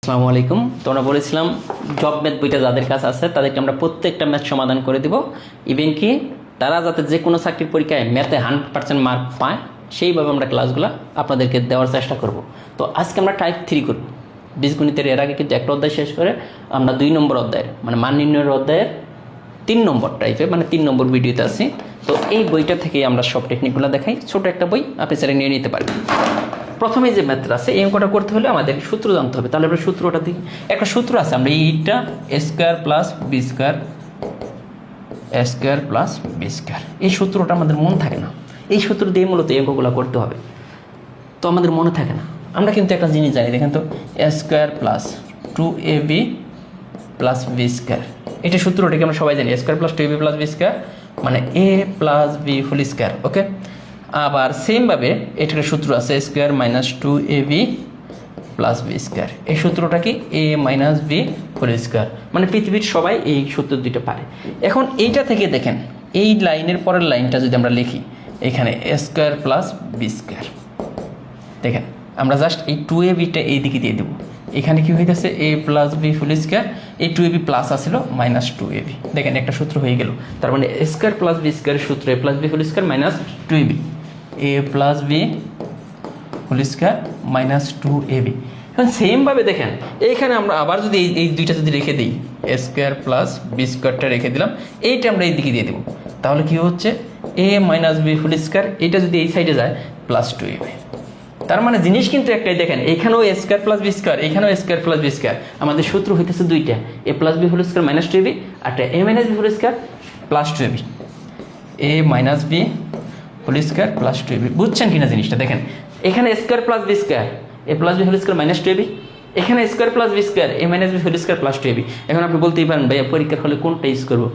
আসসালামু আলাইকুম। তোমরা বলেছিলাম জব ম্যাথ বইটা যাদের কাছে আছে তাদেরকে আমরা প্রত্যেকটা ম্যাথ সমাধান করে দিব, ইভেন কি তারা যাতে যে কোনো চাকরির পরীক্ষায় ম্যাথে 100% মার্ক পায় সেইভাবে আমরা ক্লাসগুলো আপনাদেরকে দেওয়ার চেষ্টা করব। তো আজকে আমরা টাইপ 3 করব বীজগণিতের। এর আগে কিন্তু একটা অধ্যায় শেষ করে আমরা 2 নম্বর অধ্যায়ের মানে মান নির্ণয়ের অধ্যায়ের 3 নম্বর টাইপে মানে 3 নম্বর ভিডিওতে আছি। তো এই বইটা থেকেই আমরা সব টেকনিকগুলো দেখাই। ছোট একটা বই, আপনি চাইলে নিয়ে নিতে পারেন। প্রথমে যে ম্যাথটা আছে এই অঙ্কটা করতে হলে আমাদের সূত্র জানতে হবে। তাহলে আমরা সূত্রটা দেখি। একটা সূত্র আছে, আমরা এইটা a square plus b square plus b square, এই সূত্রটা আমাদের মনে থাকে না। এই সূত্র দিয়ে মূলত এই অঙ্কগুলো করতে হবে, তো আমাদের মনে থাকে না। আমরা কিন্তু একটা জিনিস জানি, দেখেন তো, a square plus 2ab plus b square, এটা সূত্রটাকে আমরা সবাই জানি। A square plus 2ab plus b square মানে a plus b whole square. Okay, আবার সেমভাবে এটার সূত্র আছে square minus 2ab plus b square. এই সূত্রটা কি a minus b whole square, মানে পৃথিবীর সবাই এই সূত্র দুইটা পারে। এখন এইটা থেকে দেখেন এই লাইনের পরের লাইনটা যদি আমরা লিখি, এখানে এ স্কোয়ার প্লাস বি স্কোয়ার, দেখেন আমরা জাস্ট এই 2abটা এই দিকে দিয়ে দেবো। এখানে কি হইতেছে এ প্লাস বি হোল স্কোয়ার, এই 2ab প্লাস আসছিল মাইনাস 2ab। দেখেন একটা সূত্র হয়ে গেল। তার মানে এ স্কোয়ার প্লাস বি স্কোয়ারের সূত্র a plus b whole square minus 2ab, a plus b whole square minus 2ab। এখন সেমভাবে দেখেন এইখানে আমরা আবার যদি এই দুইটা যদি রেখে দিই, এ স্কোয়ার প্লাস বি স্কোয়ারটা রেখে দিলাম, এইটা আমরা এই দিকে দিয়ে দেবো। তাহলে কি হচ্ছে a minus b whole square, এইটা যদি এই সাইডে যায় প্লাস 2ab। তার মানে জিনিস কিন্তু একটাই, দেখেন এখানেও a square plus b square, এখানেও স্কোয়ার প্লাস বি স্কোয়ার। আমাদের সূত্র হইতেছে দুইটা, a plus b whole square minus 2ab আর a minus b whole square plus 2ab। A minus b whole square plus 2ab, বুঝছেন কিনা জিনিসটা? দেখেন এখানে square plus b square a plus b whole square minus 2ab, এখানে square plus b square a minus b whole square plus 2ab। এখন আপনি বলতেই পারেন ভাইয়া পরীক্ষার হলে কোনটা ইউজ করবো?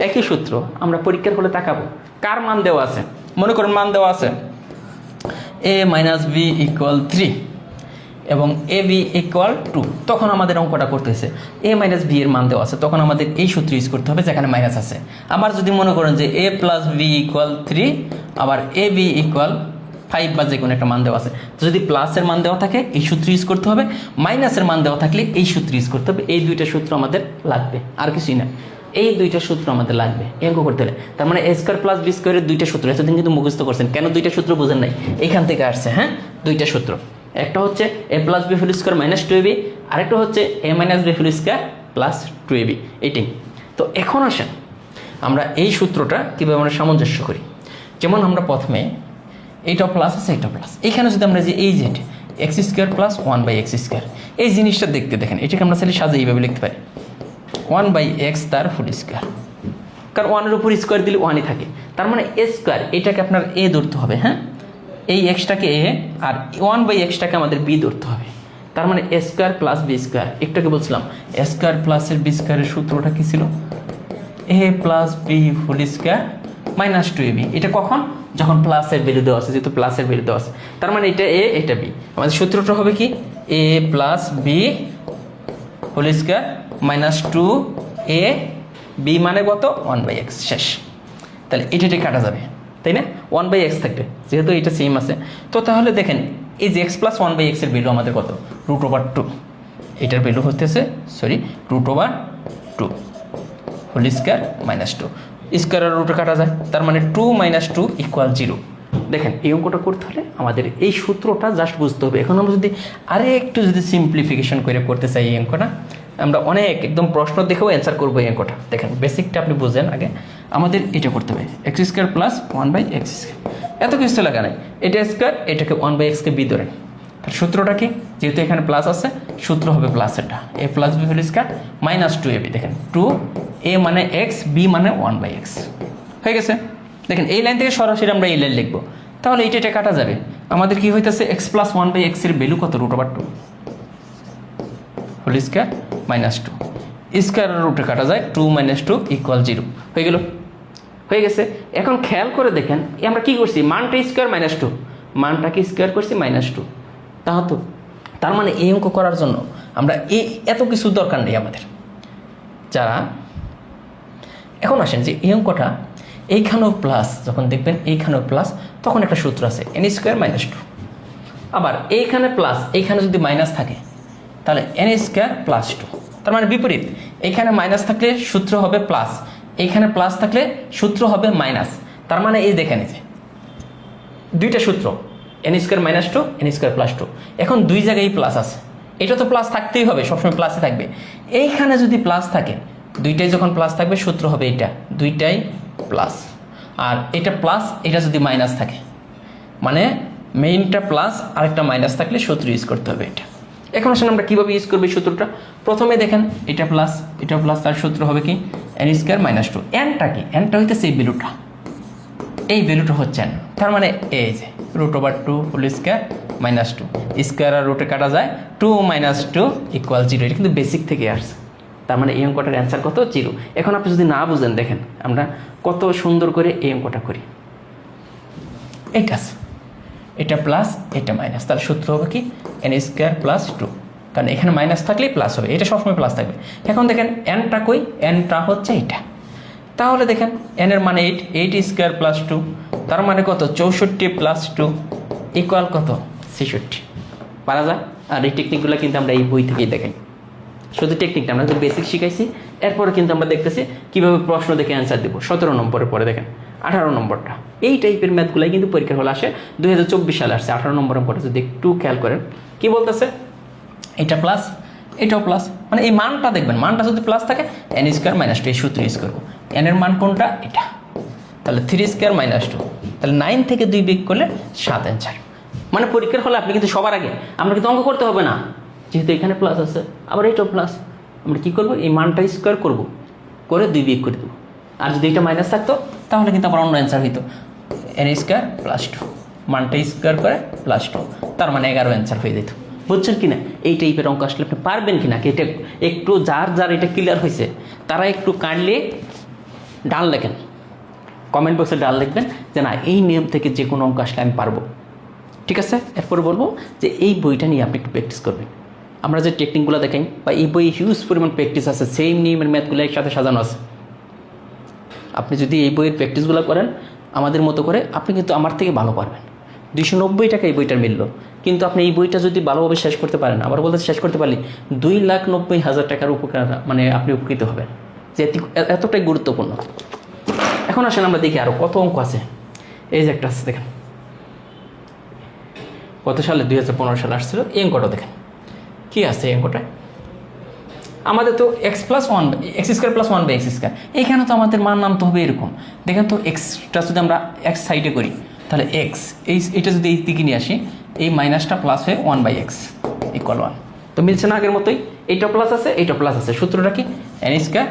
একই সূত্র, আমরা পরীক্ষার হলে তাকাবো কার মান দেওয়া আছে। মনে করেন মান দেওয়া আছে এ মাইনাস বি ইকুয়াল 3 এবং এ বি ইকুয়াল 2, তখন আমাদের অঙ্কটা করতেছে এ মাইনাস বি এর মান দেওয়া আছে, তখন আমাদের এই সূত্র ইউজ করতে হবে যেখানে মাইনাস আছে। আবার যদি মনে করেন যে এ প্লাস বি ইকুয়াল 3 আবার এ বি ইকুয়াল 5 বা যে কোনো একটা মান দেওয়া আছে, তো যদি প্লাসের মান দেওয়া থাকে এই সূত্র ইউজ করতে হবে, মাইনাসের মান দেওয়া থাকলে এই সূত্র ইউজ করতে হবে। এই দুইটা সূত্র আমাদের লাগবে, আর কিছুই না। এই দুইটা সূত্র আমাদের লাগবে এই অঙ্ক করতে হলে। তার মানে এ স্কোয়ার প্লাস বি স্কোয়ারের দুইটা সূত্র এতদিন কিন্তু মুখস্থ করছেন, কেন দুইটা সূত্র বোঝেন নাই? এইখান থেকে আসছে। হ্যাঁ, দুইটা সূত্র, একটা হচ্ছে a plus b whole square minus 2ab, আরেকটা হচ্ছে a minus b whole square plus 2ab। এইটাই। তো এখন আসেন আমরা এই সূত্রটা কীভাবে আমরা সামঞ্জস্য করি। যেমন আমরা প্রথমে এইটা প্লাস আছে, এইটা প্লাস, এইখানে যদি আমরা যে এই যে x square plus 1/x square, এই জিনিসটা দেখতে দেখেন এটাকে আমরা চাইলে সাজে এইভাবে লিখতে পারি 1/x তার ফুল স্কোয়ার, কারণ 1-এর উপর স্কোয়ার দিলে 1ই থাকে। তার মানে এ স্কোয়ার, এটাকে আপনার এ ধরতে হবে। হ্যাঁ, এই এক্সটাকে এ আর 1/xটাকে আমাদের বি ধরতে হবে। তার মানে এ স্কোয়ার প্লাস বি স্কোয়ার, একটাকে বলছিলাম এ স্কোয়ার প্লাসের বি স্কোয়ারের সূত্রটা কী ছিল? A plus b whole square minus 2ab। এটা কখন? যখন প্লাসের ভ্যালু দেওয়া আছে, যেহেতু প্লাসের ভ্যালু দেওয়া আছে। তার মানে এটা এ এটা বি, আমাদের সূত্রটা হবে কি a plus b whole square minus 2a b মানে কত? 1/x। শেষ। তাহলে এটা কাটা যাবে, তাই না? 1/x থাকবে যেহেতু এটা সেম আছে। তো তাহলে দেখেন এই যে এক্স প্লাস 1/x এর ভ্যালু আমাদের কত? √2। এটার ভ্যালু হতেছে √2 হোল স্কোয়ার মাইনাস 2, স্কোয়ার আর রুটে কাটা যায়। তার মানে 2 - 2 = 0। দেখেন এই অঙ্কটা করতে হলে আমাদের এই সূত্রটা জাস্ট বুঝতে হবে। এখন আমরা যদি একটু সিম্পলিফিকেশন করে করতে চাই এই অঙ্কটা, আমরা অনেক একদম প্রশ্ন দেখেও অ্যান্সার করবো এই অঙ্কটা। দেখেন বেসিকটা আপনি বুঝেন আগে। আমাদের এটা করতে হবে x square plus 1/x square, এত কিছু লাগা নাই। এটা স্কোয়ার, এটাকে 1/x-কে বি ধরেন। তার সূত্রটা কি? যেহেতু এখানে প্লাস আছে, সূত্র হবে প্লাসেরটা a plus b whole square minus 2ab। দেখেন 2a মানে x, b মানে 1/x হয়ে গেছে। দেখেন এই লাইন থেকে সরাসরি আমরা এই লাইন লিখবো, তাহলে এটা কাটা যাবে। আমাদের কি হইতেছে এক্স প্লাস 1/x এর ভ্যালু কত? √2 হোল স্কোয়ার মাইনাস 2, স্কোয়ার রুটে কাটা যায় 2 - 2 = 0 হয়ে গেল। হয়ে গেছে। এখন খেয়াল করে দেখেন আমরা কি করছি, মানটা স্কোয়ার মাইনাস 2, মানটাকে স্কোয়ার করছি -2। তাহলে তার মানে এই অঙ্ক করার জন্য আমরা এত কিছু দরকার নেই আমাদের। যারা এখন আসেন যে এই অঙ্কটা এইখানেও প্লাস, যখন দেখবেন এইখানেও প্লাস, তখন একটা সূত্র আছে n² - 2। আবার এইখানে প্লাস, এইখানে যদি মাইনাস থাকে, তাহলে এন স্কোয়ার প্লাস টু, তার মানে বিপরীত, এখানে মাইনাস থাকলে সূত্র হবে প্লাস, এইখানে প্লাস থাকলে সূত্র হবে মাইনাস। তার মানে এই দেখেন এই যে দুইটা সূত্র, n square minus two, n square plus two, এখন দুই জায়গায় প্লাস আছে, এটা তো প্লাস থাকতেই হবে, সবসময় প্লাসে থাকবে। এইখানে যদি প্লাস থাকে, দুইটাই যখন প্লাস থাকবে সূত্র হবে এটা, দুইটাই প্লাস। আর এটা প্লাস, এটা যদি মাইনাস থাকে, মানে মেইনটা প্লাস আরেকটা মাইনাস থাকলে সূত্র ইউজ করতে হবে এটা। এখন আসলে আমরা কীভাবে ইউজ করবো এই সূত্রটা? প্রথমে দেখেন এটা প্লাস, এটা প্লাস, তার সূত্র হবে কি এন স্কোয়ার মাইনাস টু। এনটা কি? এনটা হইতেছে এই ভ্যালুটা, এই ভ্যালুটা হচ্ছে এন। তার মানে এই যে root over two whole square minus two, square আর রুটে কাটা যায়, two minus two equal zero. এটা কিন্তু বেসিক থেকে আসছে। তার মানে এই অঙ্কটার অ্যান্সার কত? জিরো। এখন আপনি যদি না বুঝেন, দেখেন আমরা কত সুন্দর করে এই অঙ্কটা করি। এইটা আছে, এটা প্লাস, এটা মাইনাস, তার সূত্র হবে কি এন স্কোয়ার প্লাস টু, কারণ এখানে মাইনাস থাকলেই প্লাস হবে, এটা সবসময় প্লাস থাকবে। এখন দেখেন এনটা কই? এনটা হচ্ছে এটা। তাহলে দেখেন এনের মানে eight, eight square plus two, তার মানে কত? 64 প্লাস টু ইকুয়াল কত? 66। পারা যায়? আর এই টেকনিকগুলো কিন্তু আমরা এই বই থেকেই দেখাই। শুধু টেকনিকটা আমরা বেসিক শিখাইছি, এরপরে কিন্তু আমরা দেখতেছি কীভাবে প্রশ্ন দেখে অ্যান্সার দেবো। 17 নম্বরের পরে দেখেন 18 নম্বরটা, এই টাইপের ম্যাথগুলাই কিন্তু পরীক্ষার হলে আসে। 2024 সালে আসছে 18 নম্বরের পরে, যদি একটু খেয়াল করেন কি বলতেছে, এটা প্লাস, এটাও প্লাস, মানে এই মানটা দেখবেন, মানটা যদি প্লাস থাকে এন স্কোয়ার মাইনাস টু, এই সূত্র ইউজ করবো। এনের মান কোনটা? এটা। তাহলে 3 স্কোয়ার মাইনাস টু, তাহলে 9 থেকে 2 বিয়োগ করলে 7 অ্যান্সার। মানে পরীক্ষার হলে আপনি কিন্তু সবার আগে, আমরা কিন্তু অঙ্ক করতে হবে না, যেহেতু এখানে প্লাস আছে, আবার এটাও প্লাস, আমরা কী করবো? এই মানটা স্কোয়ার করবো, করে 2 বিয়োগ করে দেবো। আর যদি এটা মাইনাস থাকতো তাহলে কিন্তু আবার অন্য অ্যান্সার হইতো, এন স্কোয়ার প্লাস টু, মানটা স্কোয়ার করে প্লাস টু, তার মানে 11 অ্যান্সার হয়ে যেত। বুঝছেন কি না? এই টাইপের অঙ্ক আসলে আপনি পারবেন কি না, এটা একটু যার যার এটা ক্লিয়ার হয়েছে তারা একটু কাইন্ডলি ডাল লেখেন, কমেন্ট বক্সে ডাল লিখবেন যে না এই নিয়ম থেকে যে কোনো অঙ্ক আসলে আমি পারবো। ঠিক আছে? এরপরে বলবো যে এই বইটা নিয়ে আপনি একটু প্র্যাকটিস করবেন। আমরা যে টেকনিকগুলো দেখাই বা এই বই হিউজ পরিমাণ প্র্যাকটিস আছে, সেম নিয়মের ম্যাথগুলো একসাথে সাজানো আছে। আপনি যদি এই বইয়ের প্র্যাকটিসগুলো করেন আমাদের মতো করে, আপনি কিন্তু আমার থেকে ভালো পারবেন। 290 টাকা এই বইটার মূল্য, কিন্তু আপনি এই বইটা যদি ভালোভাবে শেষ করতে পারেন, আবার বলতে শেষ করতে পারলে 2,90,000 টাকার উপকার, মানে আপনি উপকৃত হবেন, যে এতটাই গুরুত্বপূর্ণ। এখন আসেন আমরা দেখি আরও কত অঙ্ক আছে। এই যে একটা আছে দেখেন, কত সালে? 2015 সালে আসছিল। এই অঙ্কটা দেখেন কী আছে এই অঙ্কটায়। আমাদের তো x plus one, x square plus one by x square, এইখানে তো আমাদের মান নামতে হবে এরকম। দেখেন তো এক্সটা যদি আমরা এক্স সাইডে করি, তাহলে এক্স এটা যদি এই দিকে নিয়ে আসি, এই মাইনাসটা প্লাস হয়ে 1/x ইকুয়াল 1। তো মিলছে না আগের মতোই? এইটা প্লাস আছে, এইটা প্লাস আছে, সূত্রটা কি n square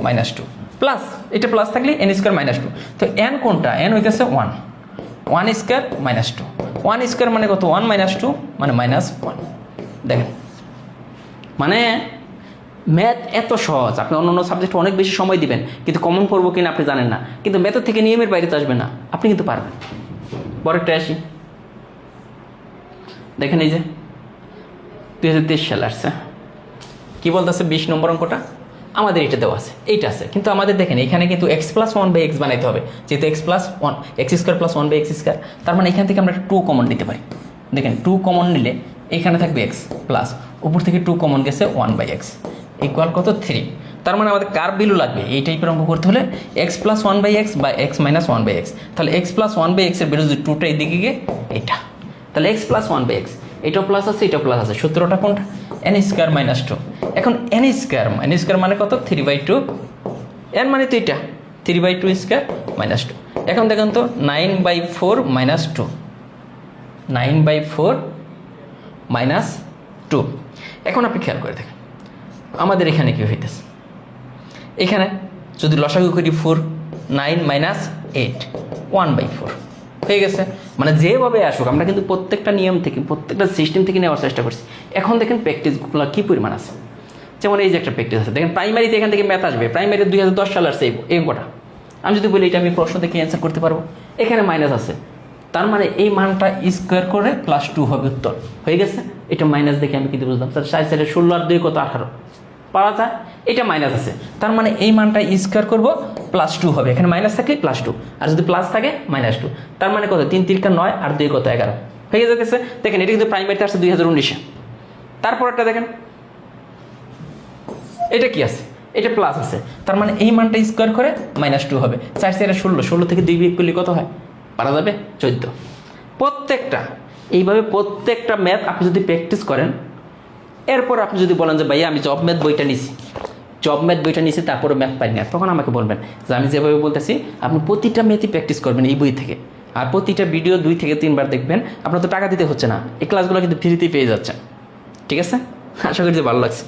minus two plus, এটা প্লাস থাকলে এন স্কোয়ার মাইনাস টু। তো এন কোনটা? এন হইতেছে 1, 1 স্কোয়ার মাইনাস টু, 1 স্কোয়ার মানে কত? 1 মাইনাস টু মানে -1। দেখেন মানে ম্যাথ এত সহজ, আপনি অন্য অন্য সাবজেক্টে অনেক বেশি সময় দিবেন, কিন্তু কমন পড়বো কিনা আপনি জানেন না, কিন্তু ম্যাথের থেকে নিয়মের বাইরে তো আসবে না, আপনি কিন্তু পারবেন। পরেরটা আসি, দেখেন এই যে 2023 সালে আসছে, কী বলতেছে? 20 নম্বর অঙ্কটা আমাদের এটা দেওয়া আছে, এইটা আছে, কিন্তু আমাদের দেখেন এখানে কিন্তু x প্লাস 1/x বানাইতে হবে, যেহেতু x plus 1, x square plus 1/x square, তার মানে এখান থেকে আমরা 2 কমন নিতে পারি। দেখেন 2 কমন নিলে এখানে থাকবে x প্লাস, উপর থেকে 2 কমন গেছে 1/x ইকুয়াল কত? 3। তার মানে আমাদের কার ভ্যালু লাগবে এই টাইপের অঙ্ক করতে হলে? x প্লাস 1/x বা x মাইনাস 1/x। তাহলে x প্লাস 1/x এর ভ্যালু যদি 2টা এদিকে গিয়ে এটা, তাহলে x প্লাস 1/x, এটাও প্লাস আছে, এটাও প্লাস আছে, সূত্রটা কোনটা? N square minus two. এখন এন স্কোয়ার মানে কত? 3/2, এন মানে তো এটা 3/2 স্কোয়ার মাইনাস টু। এখন দেখেন তো 9/4 মাইনাস টু, 9/4 মাইনাস টু। এখন আপনি খেয়াল করে দেখেন আমাদের এখানে কী হইতেছে, এখানে যদি লসাগু করি 4, 9 মাইনাস 8, 1/4 হয়ে গেছে। মানে যেভাবে আসুক আমরা কিন্তু প্রত্যেকটা নিয়ম থেকে, প্রত্যেকটা সিস্টেম থেকে নেওয়ার চেষ্টা করছি। এখন দেখেন প্র্যাকটিসগুলো কী পরিমাণ আছে। যেমন এই যে একটা প্র্যাকটিস আছে, দেখেন প্রাইমারিতে এখান থেকে ম্যাথ আসবে, প্রাইমারি 2010 সালে আসছে এই অঙ্কটা। আমি যদি বলি এটা আমি প্রশ্ন থেকে অ্যান্সার করতে পারবো, এখানে মাইনাস আছে, তার মানে এই মানটা স্কোয়ার করে +2 হবে উত্তর, হয়ে গেছে। এটা মাইনাস দেখে আমি কিন্তু বুঝলাম, তাহলে 4 সাইডে 16 আর 2 কত? 18 পাওয়া যায়। এটা মাইনাস আছে, তার মানে এই মানটা স্কোয়ার করবো +2 হবে, এখানে মাইনাস থাকলে +2, আর যদি প্লাস থাকে -2, তার মানে কত? 3 3 9 আর 2 কত? 11 হয়ে গেছে। দেখেন এটা কিন্তু প্রাইমারিতে আসছে 2019-এ। তারপর একটা দেখেন এটা কি আছে, এটা প্লাস আছে, তার মানে এই মানটা স্কোয়ার করে -2 হবে। 4 4 16, 16 থেকে 2 বিয়োগ করলে কত হয়, পারা যাবে 14। প্রত্যেকটা এইভাবে প্রত্যেকটা ম্যাথ আপনি যদি প্র্যাকটিস করেন, এরপর আপনি যদি বলেন যে ভাইয়া আমি জব ম্যাথ বইটা নিছি তারপরে ম্যাথ পাই না, তখন আমাকে বলবেন যে আমি যেভাবে বলতেছি আপনি প্রতিটা ম্যাথই প্র্যাকটিস করবেন এই বই থেকে, আর প্রতিটা ভিডিও 2 থেকে 3 বার দেখবেন। আপনার তো টাকা দিতে হচ্ছে না, এই ক্লাসগুলো কিন্তু ফ্রিতেই পেয়ে যাচ্ছেন। ঠিক আছে, আশা করি যে ভালো লাগছে।